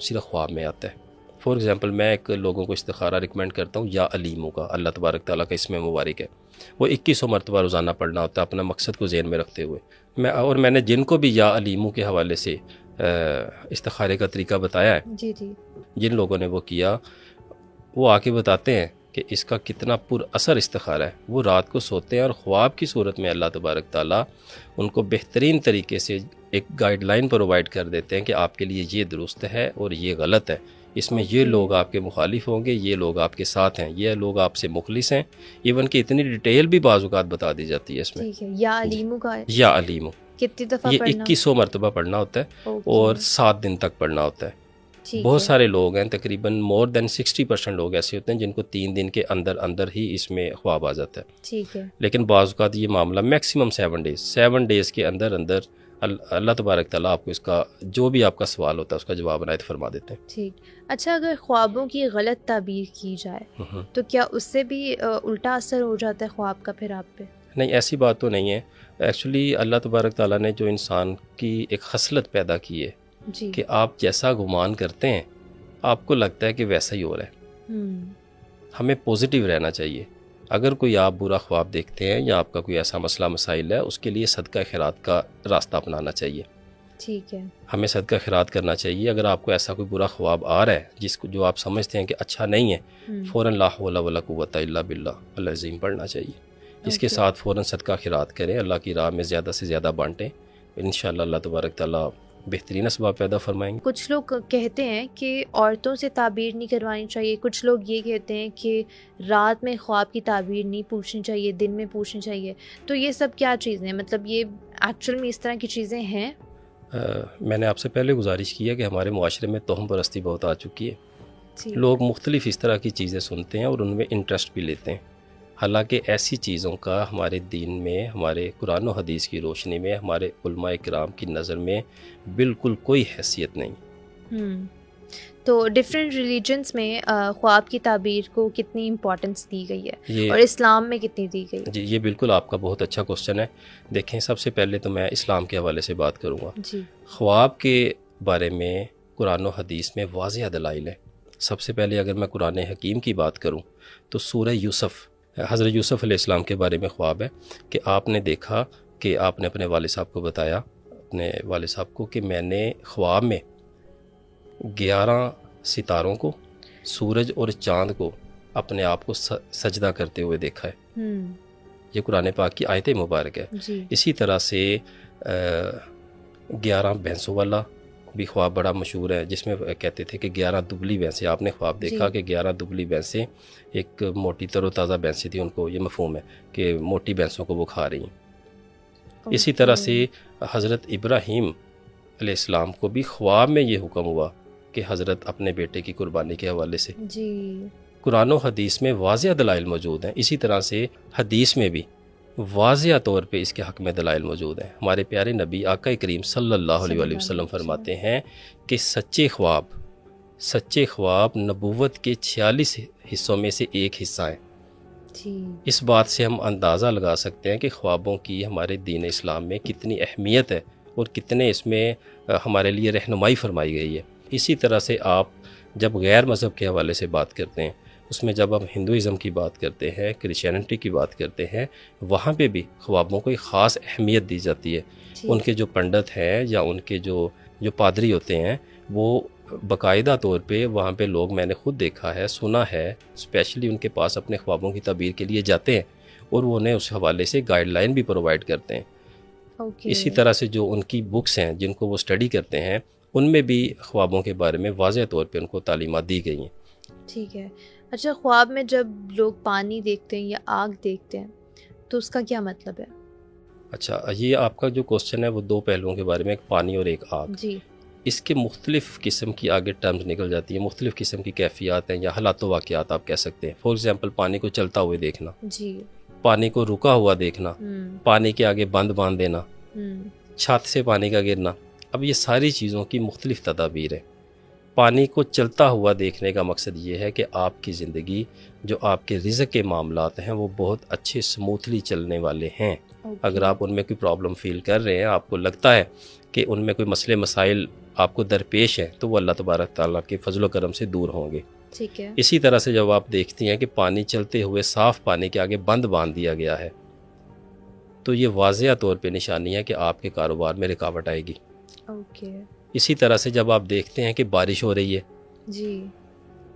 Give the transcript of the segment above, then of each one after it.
جواب صرف خواب میں آتا ہے. فار ایگزامپل میں ایک لوگوں کو استخارہ ریکمینڈ کرتا ہوں یا علیموں کا، اللہ تبارک تعالیٰ کا اسم مبارک ہے، وہ 2100 مرتبہ روزانہ پڑھنا ہوتا ہے اپنا مقصد کو ذہن میں رکھتے ہوئے. میں نے جن کو بھی یا علیموں کے حوالے سے استخارے کا طریقہ بتایا ہے، جی جی، جن لوگوں نے وہ کیا، وہ آ کے بتاتے ہیں کہ اس کا کتنا پر اثر استخارہ ہے. وہ رات کو سوتے ہیں اور خواب کی صورت میں اللہ تبارک تعالیٰ ان کو بہترین طریقے سے ایک گائیڈ لائن پرووائڈ کر دیتے ہیں کہ آپ کے لیے یہ درست ہے اور یہ غلط ہے، اس میں یہ لوگ آپ کے مخالف ہوں گے، یہ لوگ آپ کے ساتھ ہیں، یہ لوگ آپ سے مخلص ہیں. ایون کہ اتنی ڈیٹیل بھی بعض اوقات بتا دی جاتی ہے اس میں. ٹھیک ہے. یا علیموں کا ہے، یا علیموں کتنی دفعہ یہ پڑھنا؟ 2100 مرتبہ پڑھنا ہوتا ہے اور 7 دن تک پڑھنا ہوتا ہے. بہت سارے لوگ ہیں، تقریباً مور دین 60% لوگ ایسے ہوتے ہیں جن کو 3 دن کے اندر اندر ہی اس میں خواب آ جاتا ہے. ٹھیک ہے. لیکن بعض اوقات یہ معاملہ میکسیمم 7 ڈیز کے اندر اندر اللہ تبارک تعالیٰ آپ کو اس کا جو بھی آپ کا سوال ہوتا ہے اس کا جواب عنایت فرما دیتے ہیں. ٹھیک. اچھا، اگر خوابوں کی غلط تعبیر کی جائے تو کیا اس سے بھی الٹا اثر ہو جاتا ہے خواب کا پھر آپ پہ؟ نہیں، ایسی بات تو نہیں ہے. ایکچولی اللہ تبارک تعالیٰ نے جو انسان کی ایک خصلت پیدا کی ہے جی، کہ آپ جیسا گمان کرتے ہیں آپ کو لگتا ہے کہ ویسا ہی ہو رہا ہے. ہمیں پازیٹیو رہنا چاہیے. اگر کوئی آپ برا خواب دیکھتے ہیں یا آپ کا کوئی ایسا مسئلہ مسائل ہے، اس کے لیے صدقہ خیرات کا راستہ اپنانا چاہیے. ٹھیک ہے. ہمیں صدقہ خیرات کرنا چاہیے. اگر آپ کو ایسا کوئی برا خواب آ رہا ہے جو آپ سمجھتے ہیں کہ اچھا نہیں ہے، فوراً لا حول ولا قوت الا باللہ العظیم پڑھنا چاہیے. اس کے ساتھ فوراً صدقہ خیرات کریں، اللہ کی راہ میں زیادہ سے زیادہ بانٹیں. انشاءاللہ اللہ تبارک تعالیٰ بہترین اسباب پیدا فرمائیں گے. کچھ لوگ کہتے ہیں کہ عورتوں سے تعبیر نہیں کروانی چاہیے، کچھ لوگ یہ کہتے ہیں کہ رات میں خواب کی تعبیر نہیں پوچھنی چاہیے، دن میں پوچھنی چاہیے. تو یہ سب کیا چیزیں ہیں؟ مطلب یہ ایکچوئل میں اس طرح کی چیزیں ہیں؟ میں نے آپ سے پہلے گزارش کی ہے کہ ہمارے معاشرے میں توہم پرستی بہت آ چکی ہے. لوگ مختلف اس طرح کی چیزیں سنتے ہیں اور ان میں انٹرسٹ بھی لیتے ہیں. حالانکہ ایسی چیزوں کا ہمارے دین میں، ہمارے قرآن و حدیث کی روشنی میں، ہمارے علماء کرام کی نظر میں بالکل کوئی حیثیت نہیں. تو ڈفرینٹ ریلیجنس میں خواب کی تعبیر کو کتنی امپورٹنس دی گئی ہے اور اسلام میں کتنی دی گئی؟ جی، یہ بالکل آپ کا بہت اچھا کوشچن ہے. دیکھیں، سب سے پہلے تو میں اسلام کے حوالے سے بات کروں گا. جی. خواب کے بارے میں قرآن و حدیث میں واضح دلائل ہیں. سب سے پہلے اگر میں قرآن حکیم کی بات کروں تو سورہ یوسف، حضرت یوسف علیہ السلام کے بارے میں خواب ہے کہ آپ نے دیکھا کہ آپ نے اپنے والد صاحب کو بتایا، اپنے والد صاحب کو، کہ میں نے خواب میں 11 ستاروں کو، سورج اور چاند کو اپنے آپ کو سجدہ کرتے ہوئے دیکھا ہے. یہ قرآن پاک کی آیت مبارک ہے. جی. اسی طرح سے 11 بھینسوں والا بھی خواب بڑا مشہور ہے، جس میں کہتے تھے کہ 11 دبلی بھینسیں، آپ نے خواب دیکھا کہ 11 دبلی بھینسیں، ایک موٹی تر و تازہ بھینسیں تھیں، ان کو یہ مفہوم ہے کہ موٹی بھینسوں کو وہ کھا رہی ہیں. اسی طرح سے حضرت ابراہیم علیہ السلام کو بھی خواب میں یہ حکم ہوا کہ حضرت اپنے بیٹے کی قربانی کے حوالے سے. جی. قرآن و حدیث میں واضح دلائل موجود ہیں. اسی طرح سے حدیث میں بھی واضح طور پہ اس کے حق میں دلائل موجود ہیں. ہمارے پیارے نبی آقا کریم صلی اللہ علیہ وسلم فرماتے ہیں کہ سچے خواب نبوت کے 46 حصوں میں سے ایک حصہ ہیں. اس بات سے ہم اندازہ لگا سکتے ہیں کہ خوابوں کی ہمارے دین اسلام میں کتنی اہمیت ہے اور کتنے اس میں ہمارے لیے رہنمائی فرمائی گئی ہے. اسی طرح سے آپ جب غیر مذہب کے حوالے سے بات کرتے ہیں، اس میں جب ہم ہندوازم کی بات کرتے ہیں، کرسچینٹی کی بات کرتے ہیں، وہاں پہ بھی خوابوں کو ایک خاص اہمیت دی جاتی ہے. ان کے جو پنڈت ہیں یا ان کے جو پادری ہوتے ہیں، وہ باقاعدہ طور پہ وہاں پہ لوگ، میں نے خود دیکھا ہے، سنا ہے، اسپیشلی ان کے پاس اپنے خوابوں کی تعبیر کے لیے جاتے ہیں اور وہ انہیں اس حوالے سے گائیڈ لائن بھی پرووائڈ کرتے ہیں. اسی طرح سے جو ان کی بکس ہیں جن کو وہ اسٹڈی کرتے ہیں، ان میں بھی خوابوں کے بارے میں واضح طور پہ ان کو تعلیمات دی گئی ہیں. ٹھیک ہے. اچھا، خواب میں جب لوگ پانی دیکھتے ہیں یا آگ دیکھتے ہیں تو اس کا کیا مطلب ہے؟ اچھا، یہ آپ کا جو کوسچن ہے وہ 2 پہلوؤں کے بارے میں، ایک پانی اور ایک آگ. جی. اس کے مختلف قسم کی آگے ٹرمز نکل جاتی ہیں، مختلف قسم کی کیفیات ہیں یا حالات و واقعات آپ کہہ سکتے ہیں. فار ایگزامپل پانی کو چلتا ہوئے دیکھنا، جی. پانی کو رکا ہوا دیکھنا، پانی کے آگے بند باندھ دینا، چھت سے پانی کا گرنا. اب یہ ساری چیزوں کی مختلف تدابیر ہیں. پانی کو چلتا ہوا دیکھنے کا مقصد یہ ہے کہ آپ کی زندگی، جو آپ کے رزق کے معاملات ہیں، وہ بہت اچھے سموتھلی چلنے والے ہیں. اگر آپ ان میں کوئی پرابلم فیل کر رہے ہیں، آپ کو لگتا ہے کہ ان میں کوئی مسئلے مسائل آپ کو درپیش ہیں تو وہ اللہ تبارک تعالیٰ کے فضل و کرم سے دور ہوں گے. ٹھیک ہے. اسی طرح سے جب آپ دیکھتی ہیں کہ پانی چلتے ہوئے صاف پانی کے آگے بند باندھ دیا گیا ہے تو یہ واضح طور پہ نشانی ہے کہ آپ کے کاروبار میں رکاوٹ آئے گی. اوکے. اسی طرح سے جب آپ دیکھتے ہیں کہ بارش ہو رہی ہے جی،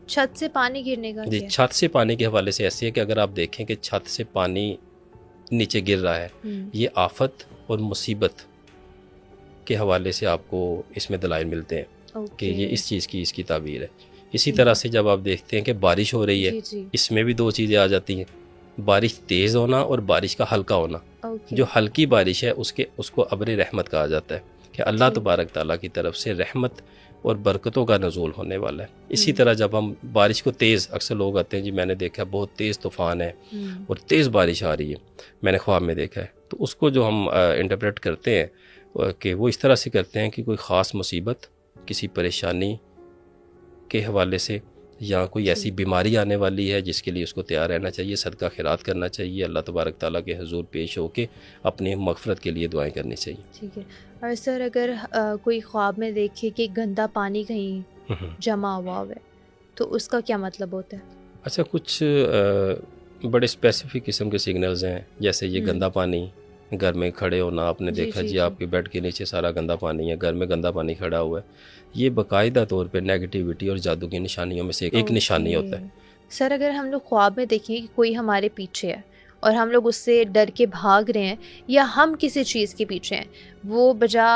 چھت سے پانی گرنے کا جی، چھت سے پانی کے حوالے سے ایسے ہے کہ اگر آپ دیکھیں کہ چھت سے پانی نیچے گر رہا ہے، یہ آفت اور مصیبت کے حوالے سے آپ کو اس میں دلائل ملتے ہیں کہ یہ اس چیز کی اس کی تعبیر ہے. اسی طرح سے جب آپ دیکھتے ہیں کہ بارش ہو رہی ہے، اس میں بھی دو چیزیں آ جاتی ہیں، بارش تیز ہونا اور بارش کا ہلکا ہونا. جو ہلکی بارش ہے اس کو ابر رحمت کہا جاتا ہے کہ اللہ تبارک تعالیٰ کی طرف سے رحمت اور برکتوں کا نزول ہونے والا ہے. اسی طرح جب ہم بارش کو تیز، اکثر لوگ آتے ہیں جی میں نے دیکھا بہت تیز طوفان ہے اور تیز بارش آ رہی ہے، میں نے خواب میں دیکھا ہے، تو اس کو جو ہم انٹرپریٹ کرتے ہیں کہ وہ اس طرح سے کرتے ہیں کہ کوئی خاص مصیبت، کسی پریشانی کے حوالے سے، یا کوئی ایسی بیماری آنے والی ہے جس کے لیے اس کو تیار رہنا چاہیے، صدقہ خیرات کرنا چاہیے، اللہ تبارک تعالیٰ کے حضور پیش ہو کے اپنی مغفرت کے لیے دعائیں کرنی چاہیے. ٹھیک ہے. اور سر اگر کوئی خواب میں دیکھے کہ گندا پانی کہیں جمع ہوا ہے تو اس کا کیا مطلب ہوتا ہے؟ اچھا، کچھ بڑے اسپیسیفک قسم کے سگنلز ہیں، جیسے یہ گندا پانی، گھر میں کھڑے ہونا، آپ نے دیکھا جی آپ کے بیڈ کے نیچے سارا گندا پانی ہے، گھر میں گندا پانی کھڑا ہوا ہے، یہ باقاعدہ طور پہ نیگیٹیوٹی اور جادو کی نشانیوں میں سے ایک نشانی ہوتا ہے. سر اگر ہم لوگ خواب میں دیکھیں کہ کوئی ہمارے پیچھے ہے اور ہم لوگ اس سے ڈر کے بھاگ رہے ہیں یا ہم کسی چیز کے پیچھے ہیں، وہ بجا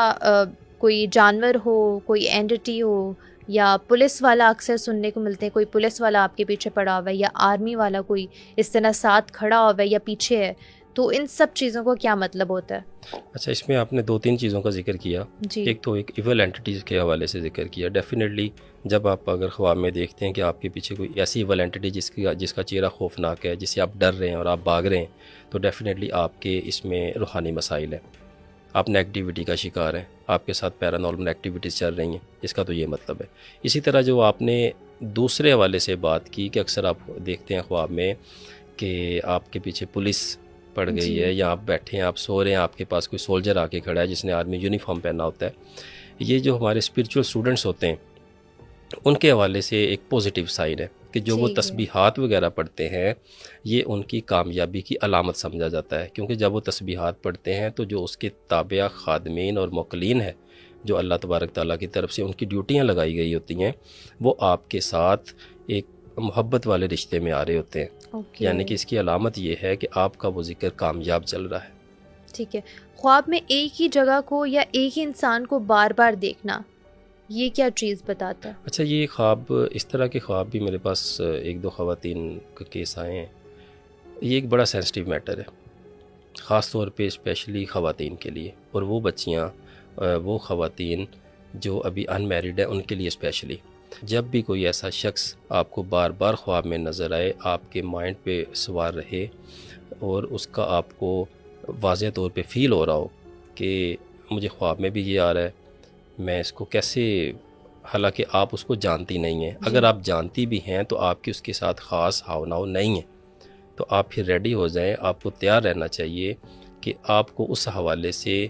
کوئی جانور ہو، کوئی اینٹی ہو، یا پولیس والا، اکثر سننے کو ملتے ہیں کوئی پولیس والا آپ کے پیچھے پڑا ہوا ہے یا آرمی والا کوئی اس طرح ساتھ کھڑا ہوا ہے یا پیچھے ہے، تو ان سب چیزوں کا کیا مطلب ہوتا ہے؟ اچھا، اس میں آپ نے 2-3 چیزوں کا ذکر کیا. ایک تو ایک ایول اینٹیز کے حوالے سے ذکر کیا. ڈیفینیٹلی جب آپ اگر خواب میں دیکھتے ہیں کہ آپ کے پیچھے کوئی ایسی ایول اینٹی جس کا چہرہ خوفناک ہے، جس سے آپ ڈر رہے ہیں اور آپ بھاگ رہے ہیں، تو ڈیفینیٹلی آپ کے اس میں روحانی مسائل ہیں، آپ نیگیٹیوٹی کا شکار ہیں، آپ کے ساتھ پیرانارمل ایکٹیویٹیز چل رہی ہیں، اس کا تو یہ مطلب ہے. اسی طرح جو آپ نے دوسرے حوالے سے بات کی کہ اکثر آپ دیکھتے ہیں خواب میں کہ آپ کے پیچھے پولیس پڑ گئی ہے، یا آپ بیٹھے ہیں، آپ سو رہے ہیں، آپ کے پاس کوئی سولجر آ کے کھڑا ہے جس نے آرمی یونیفارم پہنا ہوتا ہے. یہ جو ہمارے اسپریچول اسٹوڈنٹس ہوتے ہیں ان کے حوالے سے ایک پوزیٹیو سائن ہے کہ جو وہ تسبیحات وغیرہ پڑھتے ہیں یہ ان کی کامیابی کی علامت سمجھا جاتا ہے، کیونکہ جب وہ تسبیحات پڑھتے ہیں تو جو اس کے تابعہ خادمین اور موکلین ہیں، جو اللہ تبارک تعالیٰ کی طرف سے ان کی ڈیوٹیاں لگائی گئی ہوتی ہیں، وہ آپ کے ساتھ ایک محبت والے رشتے میں آ رہے ہوتے ہیں. یعنی کہ اس کی علامت یہ ہے کہ آپ کا وہ ذکر کامیاب چل رہا ہے. ٹھیک ہے. خواب میں ایک ہی جگہ کو یا ایک ہی انسان کو بار بار دیکھنا، یہ کیا چیز بتاتا ہے؟ اچھا، یہ خواب، اس طرح کے خواب بھی میرے پاس 1-2 خواتین کا کیس آئے ہیں. یہ ایک بڑا سینسٹیو میٹر ہے، خاص طور پہ اسپیشلی خواتین کے لیے، اور وہ بچیاں، وہ خواتین جو ابھی ان میریڈ ہیں ان کے لیے اسپیشلی. جب بھی کوئی ایسا شخص آپ کو بار بار خواب میں نظر آئے، آپ کے مائنڈ پہ سوار رہے اور اس کا آپ کو واضح طور پہ فیل ہو رہا ہو کہ مجھے خواب میں بھی یہ آ رہا ہے، میں اس کو کیسے، حالانکہ آپ اس کو جانتی نہیں ہیں. اگر آپ جانتی بھی ہیں تو آپ کی اس کے ساتھ خاص ہاؤ ناؤ نہیں ہے، تو آپ پھر ریڈی ہو جائیں. آپ کو تیار رہنا چاہیے کہ آپ کو اس حوالے سے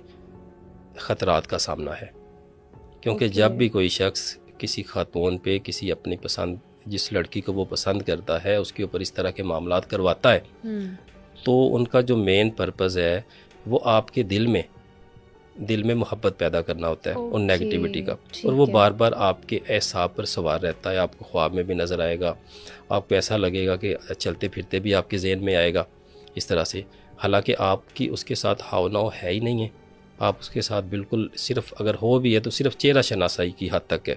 خطرات کا سامنا ہے، کیونکہ جب بھی کوئی شخص کسی خاتون پہ، کسی اپنی پسند، جس لڑکی کو وہ پسند کرتا ہے، اس کے اوپر اس طرح کے معاملات کرواتا ہے، تو ان کا جو مین پرپز ہے وہ آپ کے دل میں محبت پیدا کرنا ہوتا ہے ان نیگیٹیوٹی کا، اور وہ بار بار آپ کے اعصاب پر سوار رہتا ہے. آپ کو خواب میں بھی نظر آئے گا، آپ کو ایسا لگے گا کہ چلتے پھرتے بھی آپ کے ذہن میں آئے گا اس طرح سے، حالانکہ آپ کی اس کے ساتھ ہاؤ ناؤ ہے ہی نہیں ہے. آپ اس کے ساتھ بالکل صرف اگر ہو بھی ہے تو صرف چہرہ شناسائی کی حد تک ہے.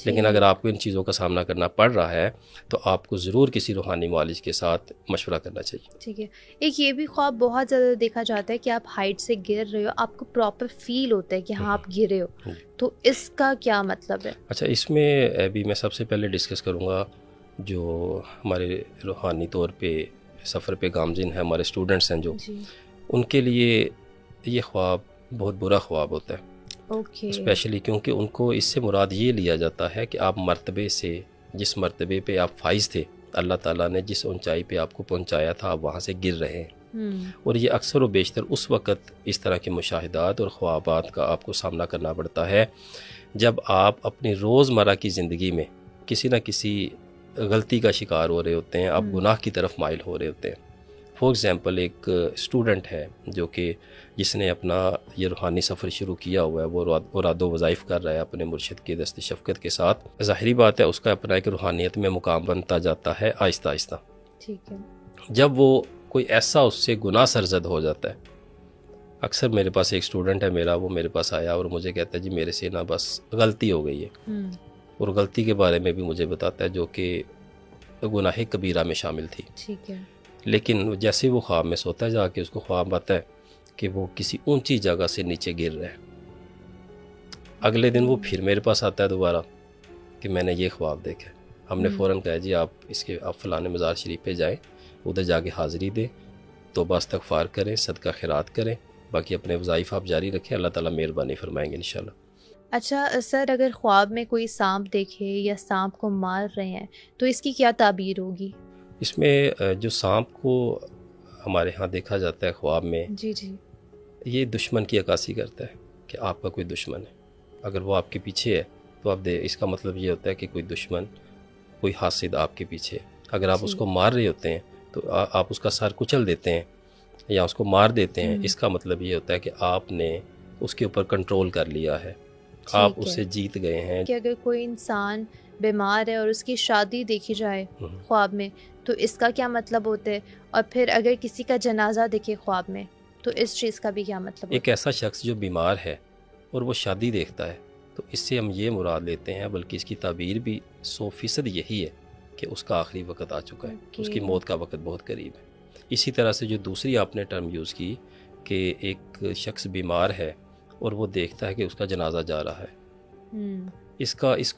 لیکن اگر آپ کو ان چیزوں کا سامنا کرنا پڑ رہا ہے تو آپ کو ضرور کسی روحانی معالج کے ساتھ مشورہ کرنا چاہیے. ٹھیک ہے. ایک یہ بھی خواب بہت زیادہ دیکھا جاتا ہے کہ آپ ہائٹ سے گر رہے ہو، آپ کو پراپر فیل ہوتا ہے کہ ہاں آپ گرے ہو، تو اس کا کیا مطلب ہے؟ اچھا، اس میں ابھی میں سب سے پہلے ڈسکس کروں گا جو ہمارے روحانی طور پہ سفر پہ گامزن ہیں، ہمارے اسٹوڈنٹس ہیں جو، ان کے لیے یہ خواب بہت برا خواب ہوتا ہے. اسپیشلی کیونکہ ان کو اس سے مراد یہ لیا جاتا ہے کہ آپ مرتبے سے، جس مرتبے پہ آپ فائز تھے، اللہ تعالیٰ نے جس اونچائی پہ آپ کو پہنچایا تھا، آپ وہاں سے گر رہے ہیں. اور یہ اکثر و بیشتر اس وقت اس طرح کے مشاہدات اور خوابات کا آپ کو سامنا کرنا پڑتا ہے جب آپ اپنی روزمرہ کی زندگی میں کسی نہ کسی غلطی کا شکار ہو رہے ہوتے ہیں، آپ گناہ کی طرف مائل ہو رہے ہوتے ہیں. فار ایگزامپل ایک اسٹوڈنٹ ہے جو کہ جس نے اپنا یہ روحانی سفر شروع کیا ہوا ہے، وہ اراد و وظائف کر رہا ہے اپنے مرشد کی دست شفقت کے ساتھ. ظاہری بات ہے اس کا اپنا ایک روحانیت میں مقام بنتا جاتا ہے آہستہ آہستہ. ٹھیک ہے. جب وہ کوئی ایسا اس سے گناہ سرزد ہو جاتا ہے، اکثر میرے پاس ایک اسٹوڈنٹ ہے میرا، وہ میرے پاس آیا اور مجھے کہتا ہے جی میرے سے نا بس غلطی ہو گئی ہے، اور غلطی کے بارے میں بھی مجھے بتاتا ہے جو کہ گناہ کبیرہ میں شامل تھی. ٹھیک ہے. لیکن جیسے وہ خواب میں سوتا ہے، جا کے اس کو خواب آتا ہے کہ وہ کسی اونچی جگہ سے نیچے گر رہا ہے. اگلے دن وہ پھر میرے پاس آتا ہے دوبارہ کہ میں نے یہ خواب دیکھا. ہم نے فوراً کہا جی آپ فلاں مزار شریف پہ جائیں، ادھر جا کے حاضری دیں، توبہ استغفار کریں، صدقہ خیرات کریں، باقی اپنے وظائف آپ جاری رکھیں، اللہ تعالیٰ مہربانی فرمائیں گے انشاءاللہ. اچھا سر، اگر خواب میں کوئی سانپ دیکھے یا سانپ کو مار رہے ہیں تو اس کی کیا تعبیر ہوگی؟ اس میں جو سانپ کو ہمارے ہاں دیکھا جاتا ہے خواب میں، جی جی، یہ دشمن کی عکاسی کرتا ہے کہ آپ کا کوئی دشمن ہے. اگر وہ آپ کے پیچھے ہے تو اس کا مطلب یہ ہوتا ہے کہ کوئی دشمن، کوئی حاسد آپ کے پیچھے ہے. اگر آپ اس کو مار رہے ہوتے ہیں تو آپ اس کا سر کچل دیتے ہیں یا اس کو مار دیتے ہیں، اس کا مطلب یہ ہوتا ہے کہ آپ نے اس کے اوپر کنٹرول کر لیا ہے، آپ اس سے جیت گئے ہیں. کہ اگر کوئی انسان بیمار ہے اور اس کی شادی دیکھی جائے خواب میں تو اس کا کیا مطلب ہوتا ہے؟ اور پھر اگر کسی کا جنازہ دیکھے خواب میں تو اس چیز کا بھی کیا مطلب ہوتا ہے؟ ایک ایسا شخص جو بیمار ہے اور وہ شادی دیکھتا ہے تو اس سے ہم یہ مراد لیتے ہیں، بلکہ اس کی تعبیر بھی 100% یہی ہے کہ اس کا آخری وقت آ چکا ہے، اس کی موت کا وقت بہت قریب ہے. اسی طرح سے جو دوسری آپ نے ٹرم یوز کی کہ ایک شخص بیمار ہے اور وہ دیکھتا ہے کہ اس کا جنازہ جا رہا ہے، اس کو اس